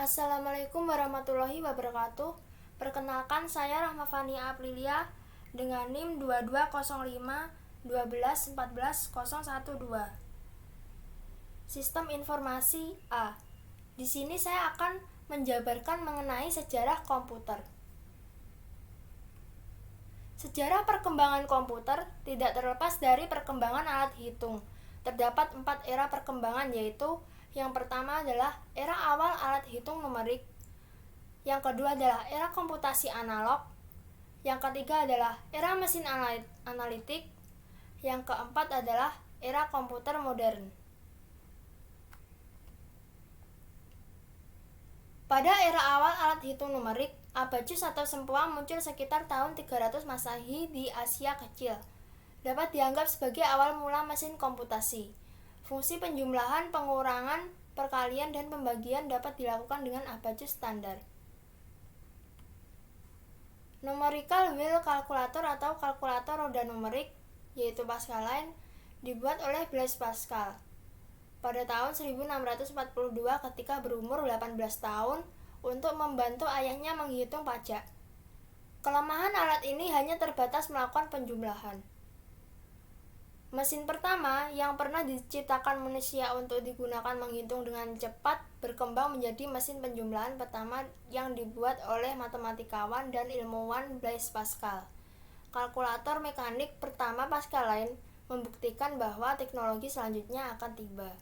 Assalamualaikum warahmatullahi wabarakatuh. Perkenalkan, saya Rahma Fania Aprilia dengan NIM 2205 12 14 012. Sistem informasi A. Di sini saya akan menjabarkan mengenai sejarah komputer. Sejarah perkembangan komputer tidak terlepas dari perkembangan alat hitung. Terdapat 4 era perkembangan, yaitu yang pertama adalah era awal alat hitung numerik, yang kedua adalah era komputasi analog, yang ketiga adalah era mesin analitik, yang keempat adalah era komputer modern. Pada era awal alat hitung numerik, abacus atau sempoa muncul sekitar tahun 300 Masehi di Asia Kecil. Dapat dianggap sebagai awal mula mesin komputasi. Fungsi penjumlahan, pengurangan, perkalian, dan pembagian dapat dilakukan dengan abacus standar. Numerical wheel calculator atau kalkulator roda numerik, yaitu Pascaline, dibuat oleh Blaise Pascal pada tahun 1642 ketika berumur 18 tahun untuk membantu ayahnya menghitung pajak. Kelemahan alat ini hanya terbatas melakukan penjumlahan. Mesin pertama yang pernah diciptakan manusia untuk digunakan menghitung dengan cepat berkembang menjadi mesin penjumlahan pertama yang dibuat oleh matematikawan dan ilmuwan Blaise Pascal. Kalkulator mekanik pertama Pascaline membuktikan bahwa teknologi selanjutnya akan tiba.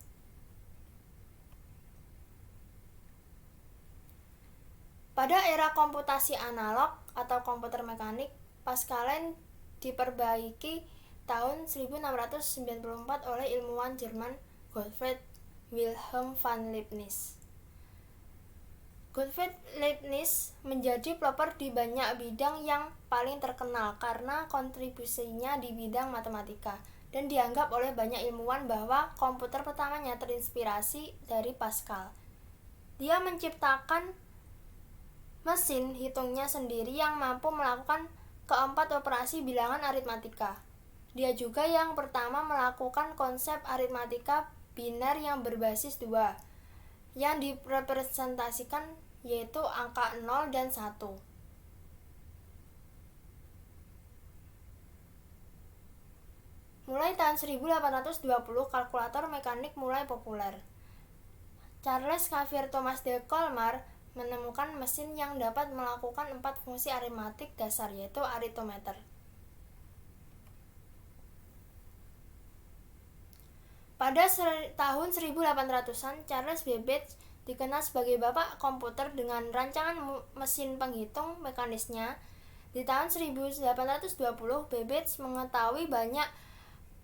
Pada era komputasi analog atau komputer mekanik, Pascaline diperbaiki tahun 1694 oleh ilmuwan Jerman Gottfried Wilhelm van Leibniz. Gottfried Leibniz menjadi pelopor di banyak bidang yang paling terkenal karena kontribusinya di bidang matematika, dan dianggap oleh banyak ilmuwan bahwa komputer pertamanya terinspirasi dari Pascal. Dia menciptakan mesin hitungnya sendiri yang mampu melakukan keempat operasi bilangan aritmatika. Dia juga yang pertama melakukan konsep aritmatika biner yang berbasis 2, yang direpresentasikan yaitu angka 0 dan 1. Mulai tahun 1820, kalkulator mekanik mulai populer. Charles Xavier Thomas de Colmar menemukan mesin yang dapat melakukan 4 fungsi aritmatik dasar, yaitu aritometer. Pada tahun 1800-an, Charles Babbage dikenal sebagai bapak komputer dengan rancangan mesin penghitung mekanisnya. Di tahun 1820, Babbage mengetahui banyak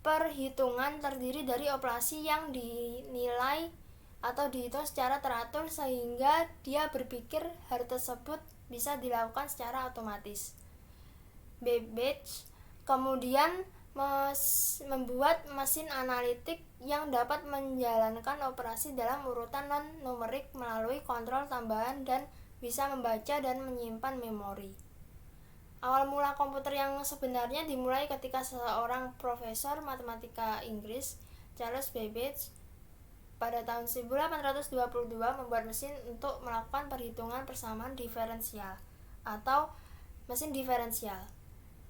perhitungan terdiri dari operasi yang dinilai atau dihitung secara teratur, sehingga dia berpikir hal tersebut bisa dilakukan secara otomatis. Babbage kemudian membuat mesin analitik yang dapat menjalankan operasi dalam urutan non-numerik melalui kontrol tambahan dan bisa membaca dan menyimpan memori. Awal mula komputer yang sebenarnya dimulai ketika seorang profesor matematika Inggris, Charles Babbage, pada tahun 1822 membuat mesin untuk melakukan perhitungan persamaan diferensial atau mesin diferensial.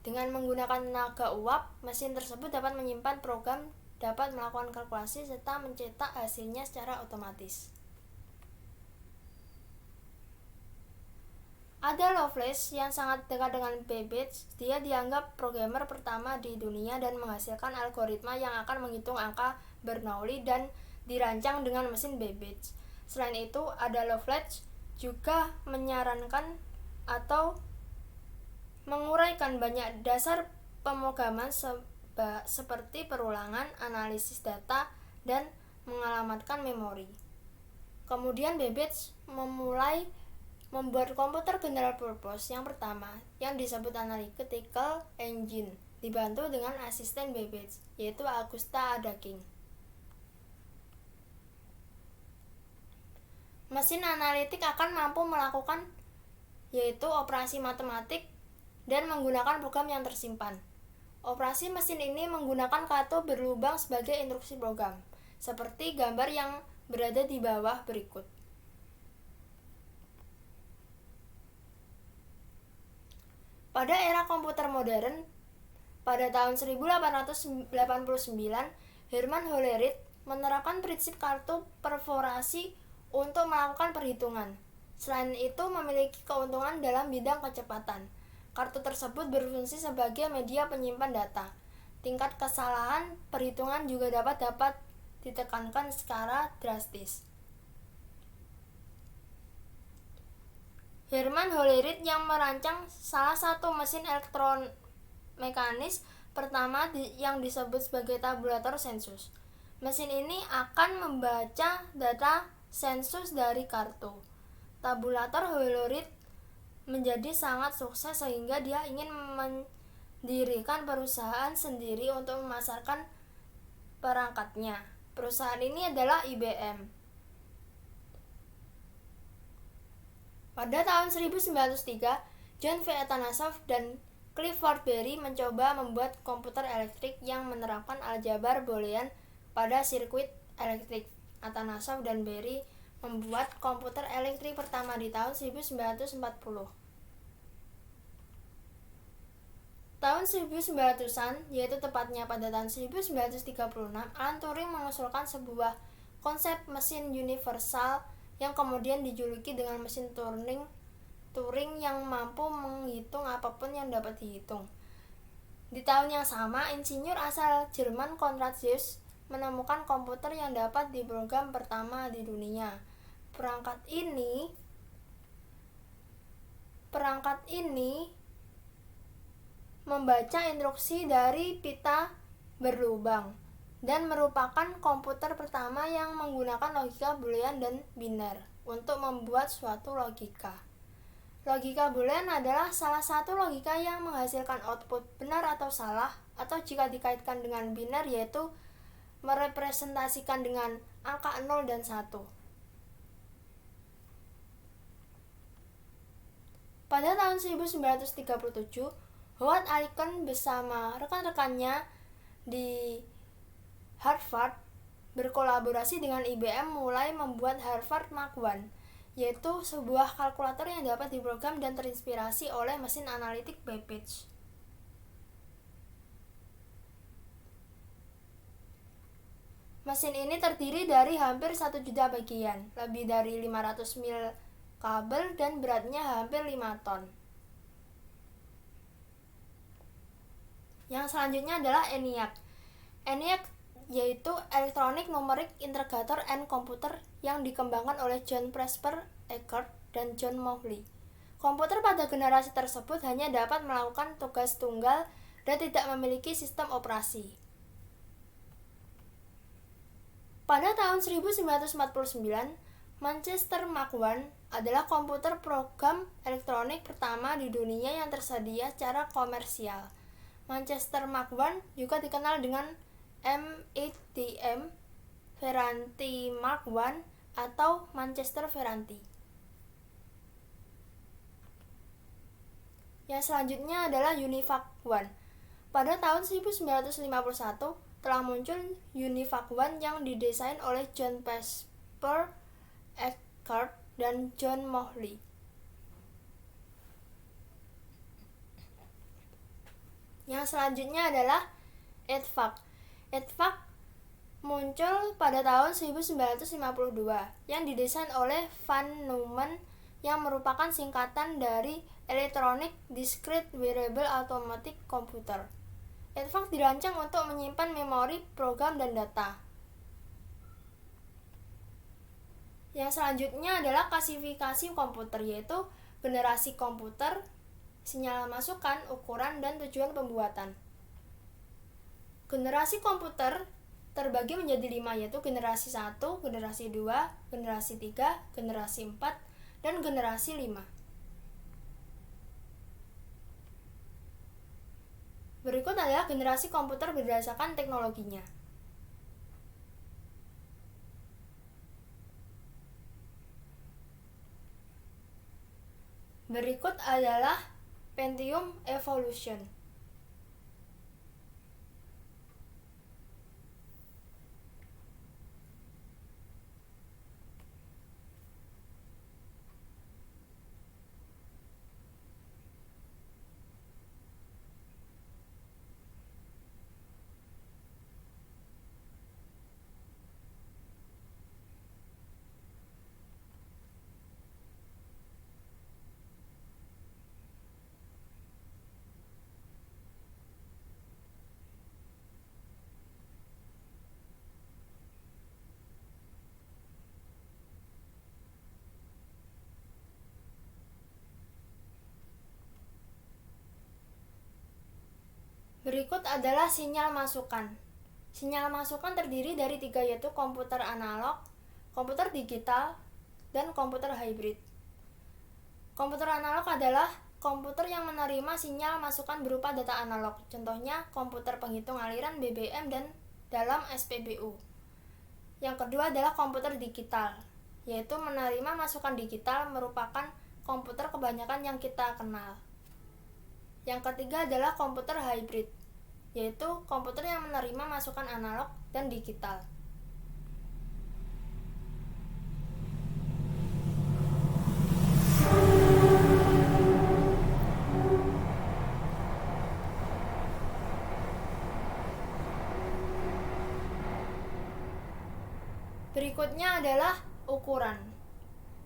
Dengan menggunakan tenaga uap, mesin tersebut dapat menyimpan program, dapat melakukan kalkulasi, serta mencetak hasilnya secara otomatis. Ada Lovelace yang sangat dekat dengan Babbage. Dia dianggap programmer pertama di dunia dan menghasilkan algoritma yang akan menghitung angka Bernoulli dan dirancang dengan mesin Babbage. Selain itu, ada Lovelace juga menyarankan atau menguraikan banyak dasar pemrograman seperti perulangan, analisis data, dan mengalamatkan memori. Kemudian Babbage memulai membuat komputer general purpose yang pertama yang disebut Analytical Engine, dibantu dengan asisten Babbage, yaitu Augusta Ada King. Mesin analitik akan mampu melakukan yaitu operasi matematik dan menggunakan program yang tersimpan. Operasi mesin ini menggunakan kartu berlubang sebagai instruksi program, seperti gambar yang berada di bawah berikut. Pada era komputer modern, pada tahun 1889, Herman Hollerith menerapkan prinsip kartu perforasi untuk melakukan perhitungan. Selain itu, memiliki keuntungan dalam bidang kecepatan. Kartu tersebut berfungsi sebagai media penyimpan data. Tingkat kesalahan perhitungan juga dapat ditekankan secara drastis. Herman Hollerith yang merancang salah satu mesin elektromekanis pertama yang disebut sebagai tabulator sensus. Mesin ini akan membaca data sensus dari kartu. Tabulator Hollerith menjadi sangat sukses sehingga dia ingin mendirikan perusahaan sendiri untuk memasarkan perangkatnya. Perusahaan ini adalah IBM. Pada tahun 1903, John V. Atanasoff dan Clifford Berry mencoba membuat komputer elektrik yang menerapkan aljabar boolean pada sirkuit elektrik. Atanasoff dan Berry membuat komputer elektrik pertama di tahun 1940. Tahun 1900-an, yaitu tepatnya pada tahun 1936, Alan Turing mengusulkan sebuah konsep mesin universal yang kemudian dijuluki dengan mesin Turing yang mampu menghitung apapun yang dapat dihitung. Di tahun yang sama, insinyur asal Jerman Konrad Zuse menemukan komputer yang dapat diprogram pertama di dunia. Perangkat ini membaca instruksi dari pita berlubang dan merupakan komputer pertama yang menggunakan logika boolean dan biner untuk membuat suatu logika. Logika boolean adalah salah satu logika yang menghasilkan output benar atau salah, atau jika dikaitkan dengan biner yaitu merepresentasikan dengan angka 0 dan 1. Pada tahun 1937, Howard Aiken bersama rekan-rekannya di Harvard berkolaborasi dengan IBM mulai membuat Harvard Mark I, yaitu sebuah kalkulator yang dapat diprogram dan terinspirasi oleh mesin analitik Babbage. Mesin ini terdiri dari hampir 1 juta bagian, lebih dari 500 mil kabel, dan beratnya hampir 5 ton. Yang selanjutnya adalah ENIAC. ENIAC yaitu Electronic Numeric Integrator and Computer yang dikembangkan oleh John Presper Eckert dan John Mauchly. Komputer pada generasi tersebut hanya dapat melakukan tugas tunggal dan tidak memiliki sistem operasi. Pada tahun 1949, Manchester Mark I adalah komputer program elektronik pertama di dunia yang tersedia secara komersial. Manchester Mark I juga dikenal dengan MATM Ferranti Mark I atau Manchester Ferranti. Yang selanjutnya adalah UNIVAC I. Pada tahun 1951 telah muncul UNIVAC I yang didesain oleh John Presper Eckert dan John Mauchly. Yang selanjutnya adalah EDVAC. EDVAC muncul pada tahun 1952 yang didesain oleh Van Neumann yang merupakan singkatan dari Electronic Discrete Variable Automatic Computer. EDVAC dirancang untuk menyimpan memori, program, dan data. Yang selanjutnya adalah klasifikasi komputer, yaitu generasi komputer, sinyal masukan, ukuran, dan tujuan pembuatan. Generasi komputer terbagi menjadi 5, yaitu generasi 1, generasi 2, generasi 3, generasi 4, dan generasi 5. Berikut adalah generasi komputer berdasarkan teknologinya. Berikut adalah Pentium Evolution. Berikut adalah sinyal masukan. Sinyal masukan terdiri dari 3, yaitu komputer analog, komputer digital, dan komputer hybrid. Komputer analog adalah komputer yang menerima sinyal masukan berupa data analog. Contohnya komputer penghitung aliran BBM dan dalam SPBU. Yang kedua adalah komputer digital, yaitu menerima masukan digital, merupakan komputer kebanyakan yang kita kenal. Yang ketiga adalah komputer hybrid, yaitu komputer yang menerima masukan analog dan digital. Berikutnya adalah ukuran,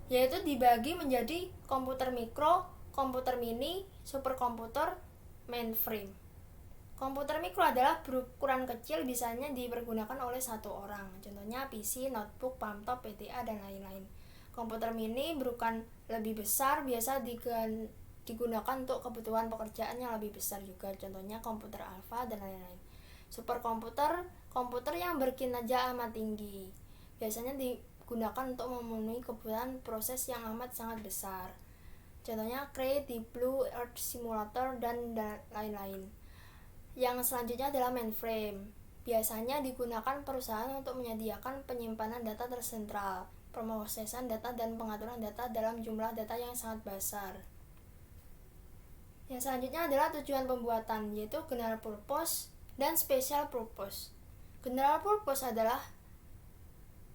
yaitu dibagi menjadi komputer mikro, komputer mini, superkomputer, mainframe. Komputer mikro adalah berukuran kecil, bisanya dipergunakan oleh satu orang. Contohnya PC, notebook, laptop, PDA, dan lain-lain. Komputer mini berukuran lebih besar, biasa digunakan untuk kebutuhan pekerjaan yang lebih besar juga. Contohnya komputer alpha dan lain-lain. Superkomputer, komputer yang berkinerja amat tinggi, biasanya digunakan untuk memenuhi kebutuhan proses yang amat sangat besar. Contohnya Cray, Deep Blue, Earth Simulator, dan lain-lain. Yang selanjutnya adalah mainframe. Biasanya digunakan perusahaan untuk menyediakan penyimpanan data tersentral, pemrosesan data, dan pengaturan data dalam jumlah data yang sangat besar. Yang selanjutnya adalah tujuan pembuatan, yaitu general purpose dan special purpose. General purpose adalah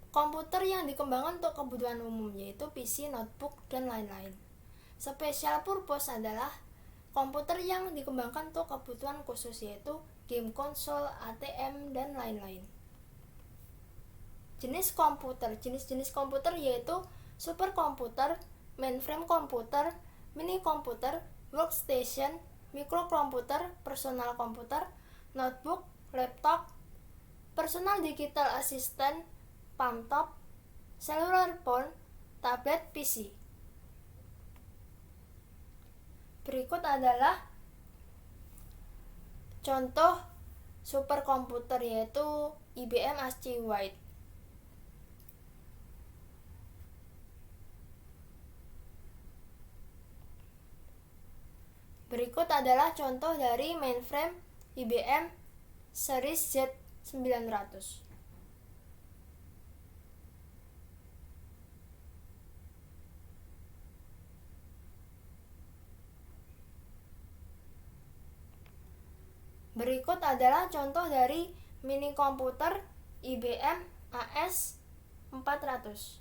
komputer yang dikembangkan untuk kebutuhan umum, yaitu PC, notebook, dan lain-lain. Special purpose adalah komputer yang dikembangkan untuk kebutuhan khusus, yaitu game konsol, ATM, dan lain-lain. Jenis komputer yaitu superkomputer, mainframe komputer, mini komputer, workstation, mikrokomputer, personal komputer, notebook, laptop, personal digital assistant, laptop, cellular phone, tablet, PC. Berikut adalah contoh superkomputer, yaitu IBM ASCII White. Berikut adalah contoh dari mainframe IBM series Z900. Berikut adalah contoh dari mini komputer IBM AS400.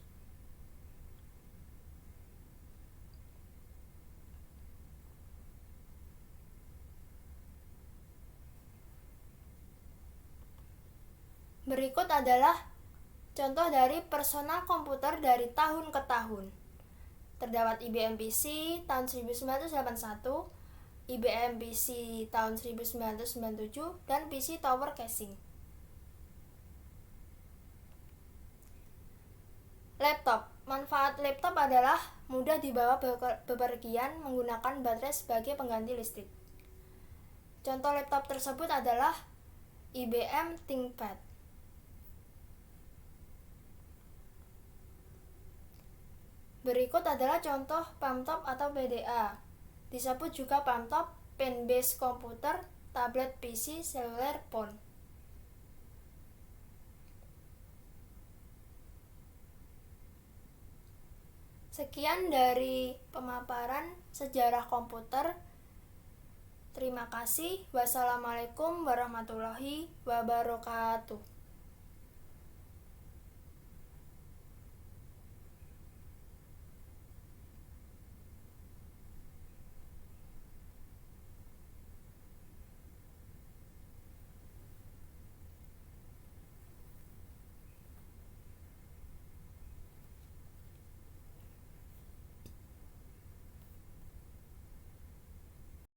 Berikut adalah contoh dari personal komputer dari tahun ke tahun. Terdapat IBM PC tahun 1981, IBM PC tahun 1997, dan PC Tower Casing. Laptop. Manfaat laptop adalah mudah dibawa bepergian menggunakan baterai sebagai pengganti listrik. Contoh laptop tersebut adalah IBM ThinkPad. Berikut adalah contoh laptop atau PDA. Disebut juga laptop, pen-based komputer, tablet, PC, cellular phone. Sekian dari pemaparan sejarah komputer. Terima kasih. Wassalamualaikum warahmatullahi wabarakatuh.